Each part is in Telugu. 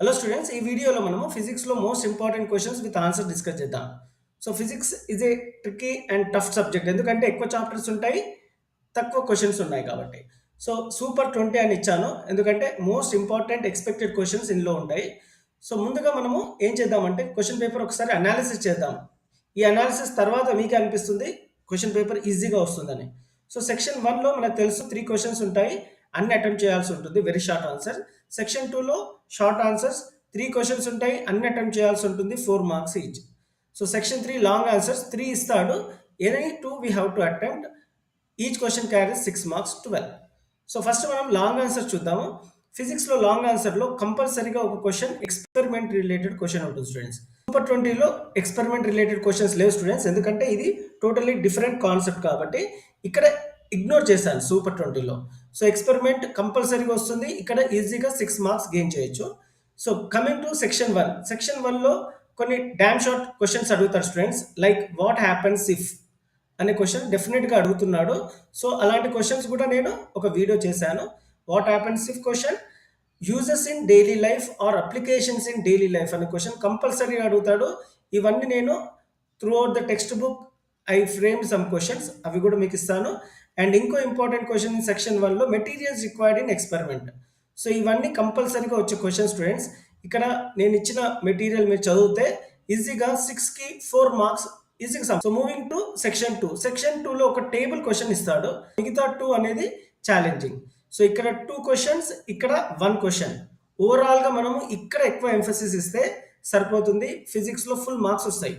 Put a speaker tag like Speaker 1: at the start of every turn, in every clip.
Speaker 1: హలో స్టూడెంట్స్, ఈ వీడియోలో మనము ఫిజిక్స్లో most important questions with answer discuss చేద్దాం. So physics is a tricky and tough subject, ఎందుకంటే ఎక్కువ చాప్టర్స్ ఉంటాయి, తక్కువ క్వశ్చన్స్ ఉన్నాయి కాబట్టి. సో సూపర్ 20 అని ఇచ్చాను, ఎందుకంటే మోస్ట్ ఇంపార్టెంట్ ఎక్స్పెక్టెడ్ క్వశ్చన్స్ ఇందులో ఉంటాయి. సో ముందుగా మనము ఏం చేద్దామంటే క్వశ్చన్ పేపర్ ఒకసారి అనాలిసిస్ చేద్దాం. ఈ అనాలిసిస్ తర్వాత మీకే అనిపిస్తుంది క్వశ్చన్ పేపర్ ఈజీగా వస్తుందని. సో సెక్షన్ 1లో మనకు తెలుసు 3 క్వశ్చన్స్ ఉంటాయి, అన్ని అటెంప్ట్ చేయాల్సి ఉంటుంది, వెరీ షార్ట్ ఆన్సర్. సెక్షన్ 2లో షార్ట్ ఆన్సర్స్ 3 క్వశ్చన్స్ ఉంటాయి, అన్ని అటెంప్ట్ చేయాల్సి ఉంటుంది, 4 marks each. So section 3 long answers 3 ఇస్తాడు, any 2 we have to attempt, each question carries 6 marks 12. So first మనం లాంగ్ ఆన్సర్ చూద్దాము. ఫిజిక్స్లో లాంగ్ ఆన్సర్లో కంపల్సరీగా ఒక క్వశ్చన్ ఎక్స్పెరిమెంట్ రిలేటెడ్ క్వశ్చన్ ఉంటుంది స్టూడెంట్స్. సూపర్ 20లో ఎక్స్పెరిమెంట్ రిలేటెడ్ క్వశ్చన్స్ లేవు స్టూడెంట్స్, ఎందుకంటే ఇది టోటలీ డిఫరెంట్ కాన్సెప్ట్ కాబట్టి ఇక్కడ ఇగ్నోర్ చేశాను సూపర్ 20లో. సో ఎక్స్పెరిమెంట్ కంపల్సరీగా వస్తుంది, ఇక్కడ ఈజీగా 6 మార్క్స్ గెయిన్ చేయొచ్చు. సో కమింగ్ టు సెక్షన్ 1లో కొన్ని డామ్ షార్ట్ క్వశ్చన్స్ అడుగుతారు students, like what happens if అనే క్వశ్చన్ డెఫినెట్గా అడుగుతున్నాడు. సో అలాంటి క్వశ్చన్స్ కూడా నేను ఒక వీడియో చేశాను. What happens if question, uses in daily life or applications in daily life అనే క్వశ్చన్ కంపల్సరీగా అడుగుతాడు. ఇవన్నీ నేను throughout the textbook I frame some questions, అవి కూడా మీకు ఇస్తాను. అండ్ ఇంకో ఇంపార్టెంట్ క్వశ్చన్ ఇన్ సెక్షన్ 1లో materials required in experiment. So ఇవన్నీ కంపల్సరీగా వచ్చే క్వశ్చన్ స్టూడెంట్స్. ఇక్కడ నేను ఇచ్చిన మెటీరియల్ మీరు చదివితే ఈజీగా 6కి 4 మార్క్స్ ఈజీగా సో మూవింగ్ టు సెక్షన్ 2లో ఒక టేబుల్ క్వశ్చన్ ఇస్తాడు, మిగతా 2 అనేది ఛాలెంజింగ్. సో ఇక్కడ 2 క్వశ్చన్స్, ఇక్కడ 1 క్వశ్చన్. ఓవరాల్గా మనము ఇక్కడ ఎక్కువ ఎంఫసిస్ ఇస్తే సరిపోతుంది, ఫిజిక్స్లో ఫుల్ మార్క్స్ వస్తాయి.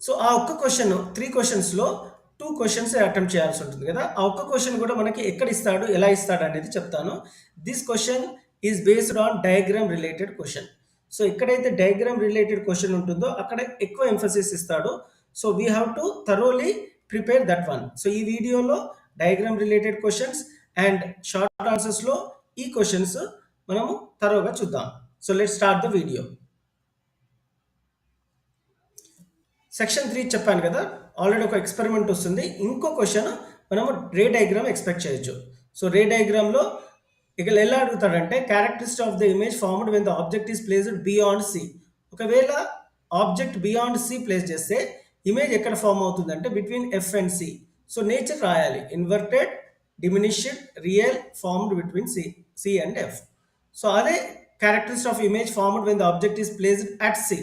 Speaker 1: సో ఆ ఒక్క క్వశ్చన్ 3 క్వశ్చన్స్లో 2 క్వశ్చన్స్ అటెంప్ట్ చేయాల్సి ఉంటుంది కదా. ఆ ఒక్క క్వశ్చన్ కూడా మనకి ఎక్కడ ఇస్తాడు, ఎలా ఇస్తాడు అనేది చెప్తాను. This question is based on diagram related question. So ఎక్కడైతే డయాగ్రామ్ రిలేటెడ్ క్వశ్చన్ ఉంటుందో అక్కడ ఎక్కువ ఎంఫసిస్ ఇస్తాడు. So we have to thoroughly prepare that one. So ఈ వీడియోలో diagram related questions and short ఆన్సర్స్లో ఈ క్వశ్చన్స్ మనము థరోగా చూద్దాం. So let's start the video. Section 3 చెప్పాను కదా, ఆల్రెడీ ఒక ఎక్స్పెరిమెంట్ వస్తుంది. ఇంకో క్వశ్చన్ మనము రే డయాగ్రామ్ ఎక్స్పెక్ట్ చేయొచ్చు. సో రే డయాగ్రామ్లో ఇక్కడ ఎలా అడుగుతాడంటే characteristic of the image formed when the object is placed beyond C. ఒకవేళ ఆబ్జెక్ట్ బియాండ్ సి ప్లేస్ చేస్తే ఇమేజ్ ఎక్కడ ఫామ్ అవుతుందంటే between F and C. So nature రాయాలి, inverted, diminished, real, formed between C and F. So అదే characteristic of image formed when the object is placed at C.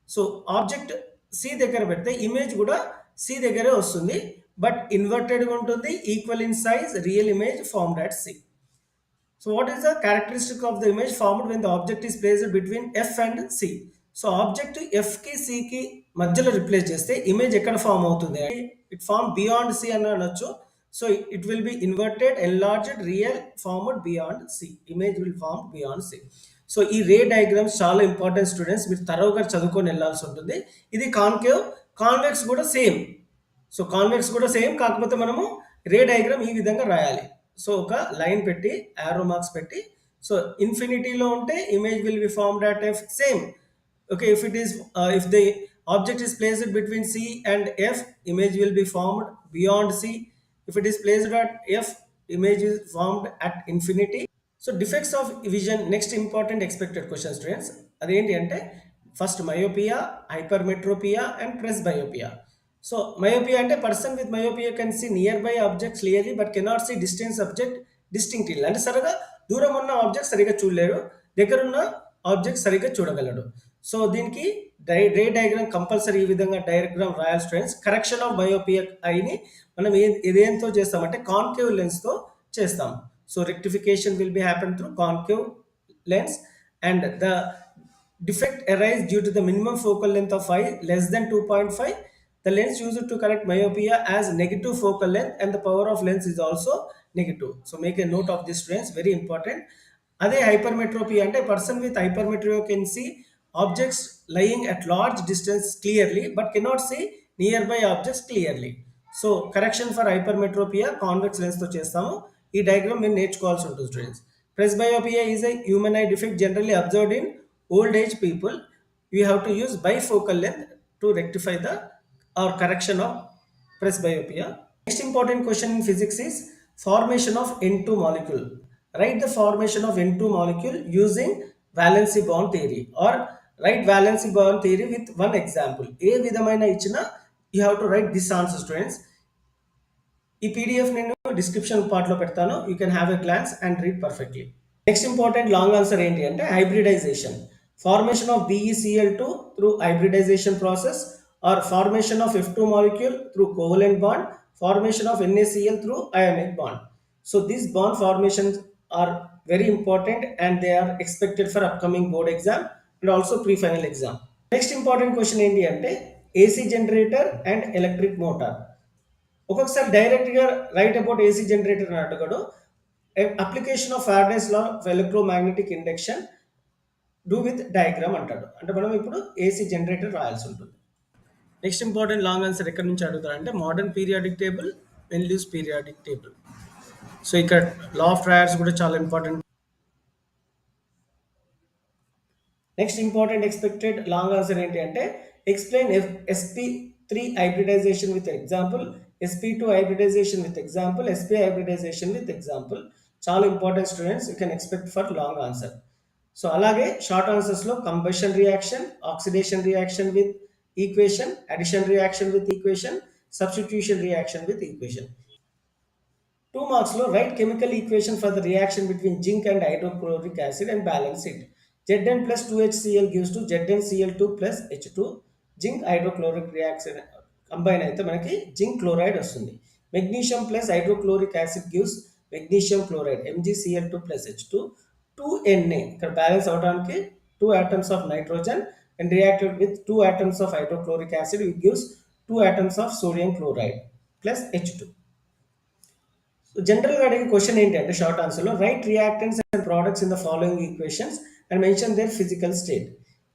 Speaker 1: So object C దగ్గర పెడితే ఇమేజ్ కూడా సి దగ్గరే వస్తుంది, బట్ ఇన్వర్టెడ్గా ఉంటుంది, equal in size, real image formed at C. So what is the characteristic of the image formed when the object is placed between F and C? So object F కి C కి మధ్యలో రిప్లేస్ చేస్తే ఇమేజ్ ఎక్కడ ఫామ్ అవుతుంది, ఇట్ ఫార్మ్ బియాండ్ C అని అనొచ్చు. So it will be inverted, enlarged, real, formed beyond C. Image will form beyond C. So ఈ రే డయాగ్రామ్స్ చాలా ఇంపార్టెంట్ స్టూడెంట్స్, మీరు తరోగా చదువుకొని వెళ్ళాల్సి ఉంటుంది. ఇది కాన్కేవ్, కాన్వెక్స్ కూడా సేమ్. సో కాన్వెక్స్ కూడా సేమ్, కాకపోతే మనము రే డయాగ్రామ్ ఈ విధంగా రాయాలి. సో ఒక లైన్ పెట్టి, యారో మార్క్స్ పెట్టి, సో ఇన్ఫినిటీలో ఉంటే image will be formed at F, same. Okay, if it is if the object is placed between C and F, image will be formed beyond C. If it is placed at F, image is formed at infinity. So defects of vision, next important expected question students. అదేంటి అంటే first myopia, hypermetropia and presbyopia. So myopia అంటే person with myopia can see nearby objects clearly but cannot see distance object distinctly. అంటే సరిగా దూరం ఉన్న ఆబ్జెక్ట్ సరిగా చూడలేడు, దగ్గర ఉన్న ఆబ్జెక్ట్ సరిగా చూడగలడు. సో దీనికి రే డయాగ్రామ్ కంపల్సరీ ఈ విధంగా డయాగ్రామ్ రాయాలి స్టూడెంట్స్. కరెక్షన్ ఆఫ్ మయోపియా ఐని మనం ఇదేంతో చేస్తామంటే కాన్కేవ్ లెన్స్తో చేస్తాం. So rectification will be happen through concave lens and the defect arise due to the minimum focal length of eye less than 2.5. The lens used to correct myopia has negative focal length and the power of lens is also negative. So make a note of this students, very important. Adhe hypermetropia ante person with hypermetropia can see objects lying at large distance clearly but cannot see nearby objects clearly. So correction for hypermetropia convex lens తో చేస్తాము. ఈ డయాగ్రామ్ మీరు నేర్చుకోవాల్సి ఉంటుంది students. Presbyopia is a human eye defect generally observed in old age people. You have to use bifocal length to rectify the or correction of presbyopia. Next important question in physics is formation of N2 molecule. Write the formation of N2 molecule using valency bond theory, or write valency bond theory with one example. ఏ విధమైన ఇచ్చినా you have to write this answer, students. ఈ పీడిఎఫ్ నేను డిస్క్రిప్షన్ పార్ట్లో పెడతాను, you can have a glance and read perfectly. Next important long answer ఏంటి అంటే hybridization. Formation of BeCl2 through hybridization process, or formation of F2 molecule through covalent bond, formation of NaCl through ionic bond. So these bond formations are very important and they are expected for upcoming board exam and also pre-final exam. Next important question ఏంటి అంటే AC generator and electric motor. ఒక్కొక్కసారి డైరెక్ట్గా రైట్ అబౌట్ ఏసీ జనరేటర్ అని అడగడు. Application of Faraday's law of electromagnetic induction do with diagram అంటాడు. అంటే మనం ఇప్పుడు ఏసీ జనరేటర్ రాయాల్సి ఉంటుంది. నెక్స్ట్ ఇంపార్టెంట్ లాంగ్ ఆన్సర్ ఎక్కడి నుంచి అడుగుతారంటే మోడర్న్ పీరియాడిక్ టేబుల్, వెన్లూస్ పీరియాడిక్ టేబుల్. సో ఇక్కడ లా ఆఫ్ ట్రయాడ్స్ కూడా చాలా important. Next important expected long answer ఏంటి అంటే explain sp3 hybridization with example, sp2 hybridization with example, sp hybridization with example. చాలా important students, you can expect for long answer. So అలాగే షార్ట్ ఆన్సర్స్లో combustion reaction, oxidation reaction with equation, addition reaction with equation, substitution reaction with equation. 2 marks లో write chemical equation for the reaction between zinc and hydrochloric acid and balance it. Zn plus 2HCl gives to ZnCl2 plus H2. Zinc hydrochloric reaction combine అయితే మనకి జింక్ క్లోరైడ్ వస్తుంది. Magnesium plus hydrochloric acid gives magnesium chloride MgCl2 plus H2. 2Na ఇక్కడ బ్యాలెన్స్ అవడానికి 2 atoms of nitrogen and reacted with 2 atoms of hydrochloric acid, it gives 2 atoms of sodium chloride plus H2. So జనరల్గా అడిగే క్వశ్చన్ ఏంటంటే షార్ట్ ఆన్సర్లో write reactants and products in the following equations and mention their physical state.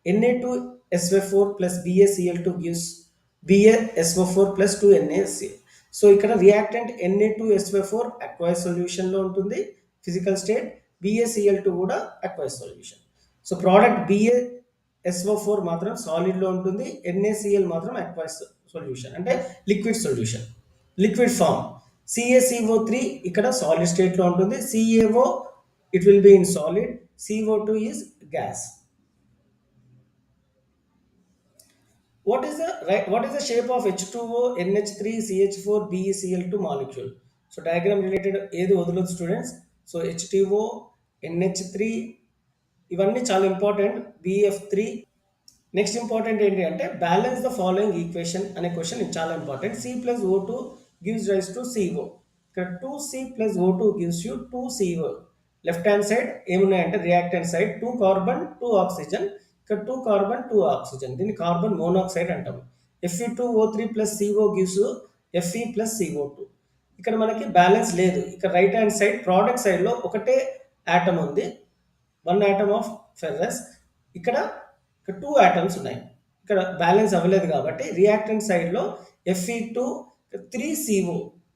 Speaker 1: Na2SO4 plus BaCl2 gives BaSO4 plus 2NaCl. So ఇక్కడ రియాక్టెంట్ Na2SO4 అక్వైస్ సొల్యూషన్లో ఉంటుంది ఫిజికల్ స్టేట్, BaCl2 కూడా అక్వైస్ సొల్యూషన్. సో ప్రోడక్ట్ BaSO4 మాత్రం సాలిడ్లో ఉంటుంది, NaCl మాత్రం అక్వైస్ సొల్యూషన్ అంటే liquid solution, liquid form. CaCO3 ఇక్కడ సాలిడ్ స్టేట్లో ఉంటుంది, CaO it will be in solid, CO2 is gas. What is the shape of H2O, NH3, CH4, BeCl2 molecule? So diagram related ఏది వదలదు స్టూడెంట్స్. సో H2O, NH3 ఇవన్నీ చాలా ఇంపార్టెంట్, BF3. నెక్స్ట్ ఇంపార్టెంట్ ఏంటి అంటే బ్యాలెన్స్ ద ఫాలోయింగ్ ఈక్వేషన్ అనే క్వశ్చన్ ఇది చాలా important. C+O2 gives rise to CO. ఇక్కడ 2C+O2 gives you 2CO. Left hand side ఏమున్నాయంటే రియాక్టెంట్ సైడ్ 2 కార్బన్ 2 ఆక్సిజన్, ఇక్కడ 2 కార్బన్ 2 ఆక్సిజన్, దీన్ని కార్బన్ మోనాక్సైడ్ అంటాము. Fe2O3 plus CO gives Fe plus CO2. ఇక్కడ మనకి బ్యాలెన్స్ లేదు. ఇక్కడ రైట్ హ్యాండ్ సైడ్ ప్రోడక్ట్ సైడ్లో ఒకటే ఆటమ్ ఉంది, 1 atom ఆఫ్ ఫెర్రస్. ఇక్కడ 2 atoms ఉన్నాయి, ఇక్కడ బ్యాలెన్స్ అవ్వలేదు కాబట్టి రియాక్టెంట్ సైడ్లో Fe2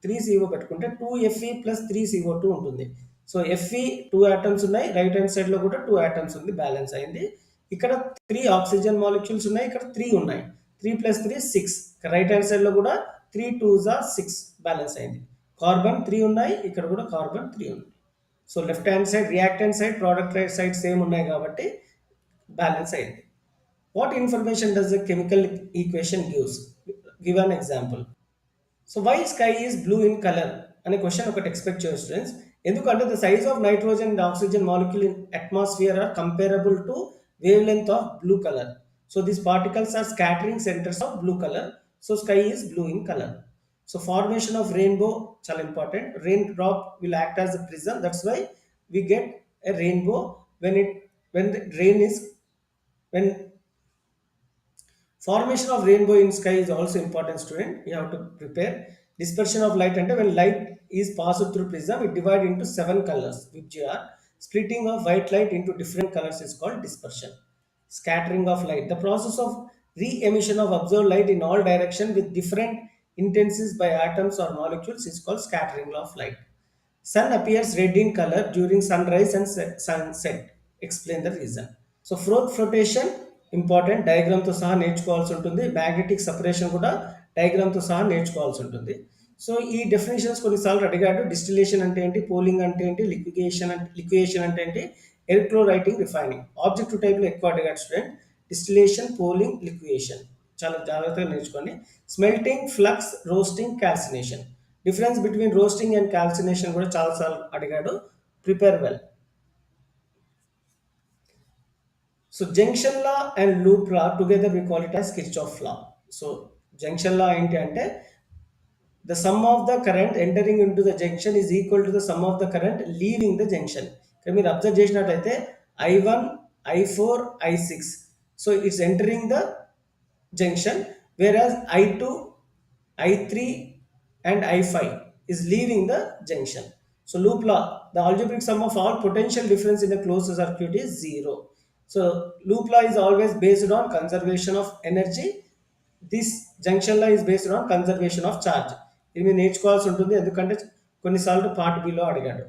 Speaker 1: 3CO పెట్టుకుంటే 2Fe plus 3CO2 ఉంటుంది. సో Fe 2 atoms ఉన్నాయి, రైట్ హ్యాండ్ సైడ్లో కూడా 2 atoms ఉంది, బ్యాలెన్స్ అయింది. ఇక్కడ 3 ఆక్సిజన్ మాలిక్యూల్స్ ఉన్నాయి, ఇక్కడ 3 ఉన్నాయి, 3 + 3 6. రైట్ హ్యాండ్ సైడ్లో కూడా 3 2s are 6, బ్యాలెన్స్ అయింది. కార్బన్ 3 ఉన్నాయి, ఇక్కడ కూడా కార్బన్ 3 ఉంది. So left hand side reactant side product side same ఉన్నాయి కాబట్టి బ్యాలెన్స్ అయింది. What information does the chemical equation gives? Give an example. So why sky is blue in colour అనే క్వశ్చన్ ఒకటి ఎక్స్పెక్ట్ చేయొచ్చు స్టూడెంట్స్. ఎందుకంటే the size of nitrogen and oxygen molecule in atmosphere are comparable to wavelength of blue color. So these particles are scattering centers of blue color. So sky is blue in color. So formation of rainbow chala important. Raindrop will act as a prism. That's why we get a rainbow when the rain is when formation of rainbow in sky is also important, student. You have to prepare. Dispersion of light and when light is passed through prism, it divides into 7 colors which are splitting of white light into different colors is called dispersion. Scattering of light, the process of re-emission of observed light in all directions with different intensities by atoms or molecules is called scattering of light. Sun appears red in color during sunrise and sunset. Explain the reason. So flotation important, diagram తో సహా నేర్చుకోవాల్సి ఉంటుంది. మ్యాగ్నెటిక్ సపరేషన్ కూడా డయాగ్రామ్ తో సహా నేర్చుకోవాల్సి ఉంటుంది. సో ఈ డెఫినేషన్స్ కొన్నిసార్లు అడిగాడు. డిస్టిలేషన్ అంటే ఏంటి, పోలింగ్ అంటే ఏంటి, లిక్వియేషన్ అంటే ఏంటి, ఎలక్ట్రోలైటింగ్ రిఫైనింగ్. ఆబ్జెక్టివ్ టైప్లో ఎక్కువ అడిగాడు స్టూడెంట్. Distillation, polling, లిక్వియేషన్. చాలా జాగ్రత్తగా నేర్చుకోండి. Smelting, flux, roasting, calcination. Difference between roasting and calcination కూడా చాలాసార్లు అడిగాడు. Prepare well. So junction law and loop law together we call it as Kirchhoff law. So junction law ఏంటి అంటే the sum of the current entering into the junction is equal to the sum of the current leaving the junction. ఇక్కడ మీరు అబ్జర్వ్ చేసినట్లయితే I1, I4, I6. So it's entering the junction, whereas I2, I3 and I5 is leaving the junction. So loop law, the algebraic sum of all potential difference in a closed circuit is 0. So loop law is always based on conservation of energy. This junction law is based on conservation of charge. ఇది మీరు నేర్చుకోవాల్సి ఉంటుంది, ఎందుకంటే కొన్నిసార్లు పార్ట్ బిలో అడిగాడు.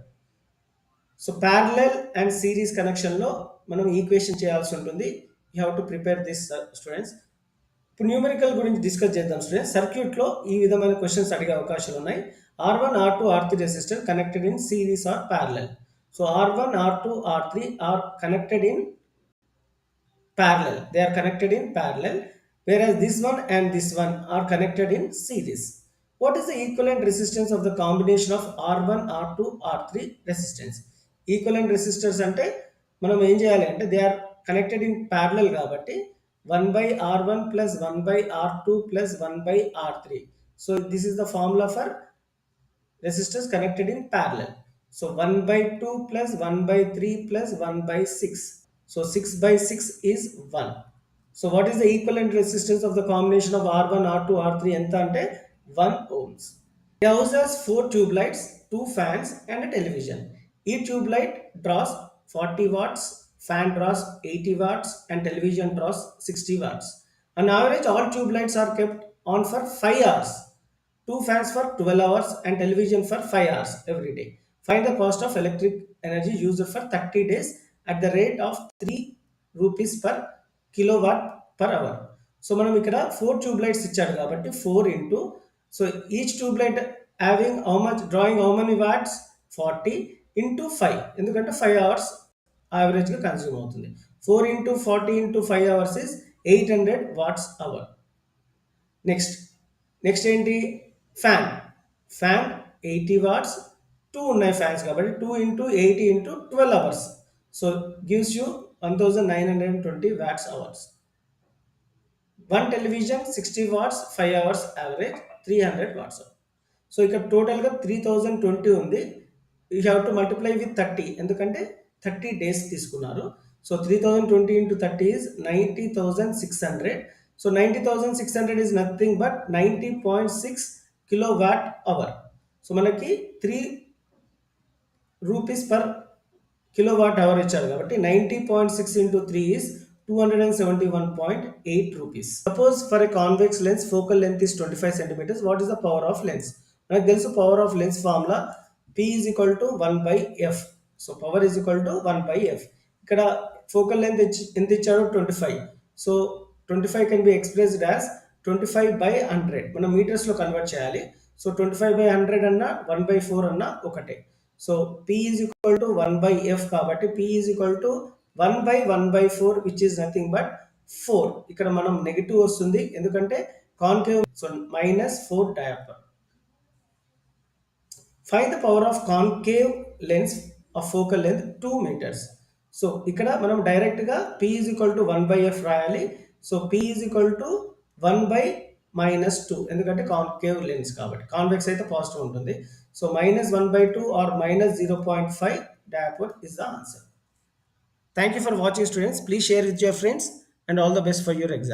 Speaker 1: సో ప్యారలెల్ అండ్ సిరీస్ కనెక్షన్లో మనం ఈక్వేషన్ చేయాల్సి ఉంటుంది. You have to prepare this students. ఇప్పుడు న్యూమరికల్ గురించి డిస్కస్ చేద్దాం స్టూడెంట్స్. సర్క్యూట్లో ఈ విధమైన క్వశ్చన్స్ అడిగే అవకాశాలు ఉన్నాయి. R1, R2, R3 resistor connected in series or parallel. So R1, R2, R3 are connected in parallel. They are connected in parallel, whereas this one and this one are connected in series. What is the equivalent resistance of the combination of R1, R2, R3 resistance? Equivalent resistors అంటే మనం ఏం చేయాలి అంటే they are connected in parallel కాబట్టి 1 by R1 plus 1 by R2 plus 1 by R3. So this is the formula for resistors connected in parallel. So 1 by 2 plus 1 by 3 plus 1 by 6. So 6 by 6 is 1. So what is the equivalent resistance of the combination of R1, R2, R3? ఎంత అంటే 1 ohms. The house has 4 tube lights, 2 fans and a television. Each tube light draws 40 watts, fan draws 80 watts and television draws 60 watts. On average, all tube lights are kept on for 5 hours. 2 fans for 12 hours and television for 5 hours every day. Find the cost of electric energy used for 30 days at the rate of 3 rupees per kilowatt per hour. So మనం ఇక్కడ 4 ట్యూబ్ లైట్స్ ఇచ్చాడు కాబట్టి 4 into, so each tube light having how much drawing how many watts 40 into 5, ఎందుకంటే 5 అవర్స్ యావరేజ్గా కన్జ్యూమ్ అవుతుంది. 4 into 40 into 5 hours is 800 watts hour. Next ఏంటి, ఫ్యాన్ 80 వాట్స్, 2 ఉన్నాయి ఫ్యాన్స్ కాబట్టి 2 into 80 into 12 hours, so gives you 1920 watts hours. 1 television 60 watts, 5 hours average 300 watts. So ఇక్కడ టోటల్గా 3020 ఉంది. You have to multiply with 30, ఎందుకంటే 30 డేస్ తీసుకున్నారు. So 3020 into 30 is 90,600. సో 90,600 is nothing but 90.6 kilowatt hour. So మనకి 3 రూపీస్ పర్ కిలోవాట్ అవర్ ఇచ్చారు కాబట్టి 90.6 into 3 is 271.8 rupees. Suppose for a convex lens focal length is 25 centimeters, what is the power of lens? మనకు తెలుసు power of lens formula P is equal to 1 by F. So power is equal to 1 by F. ఇక్కడ ఫోకల్ లెంత్ ఎంత ఇచ్చాడు 25. So 25 can be expressed as 25 by 100. మనం మీటర్స్లో కన్వర్ట్ చేయాలి. సో 25 by 100 అన్నా 1 by 4 అన్నా ఒకటే. So P is equal to 1 by F కాబట్టి P is equal to 1 by 1 by 4 which is nothing but 4. ఇక్కడ మనం నెగిటివ్ వస్తుంది ఎందుకంటే concave, so -4 diopter. Find the power of concave lens of focal length 2 meters. So ఇక్కడ మనం డైరెక్ట్గా P is equal to 1 by F రాయాలి. So P is equal to 1 by -2, ఎందుకంటే కాన్కేవ్ లెన్స్ కాబట్టి. కాన్వెక్స్ అయితే పాజిటివ్ ఉంటుంది. So -1 by 2 or -0.5 diopter is the answer. Thank you for watching students. Please share with your friends and all the best for your exam.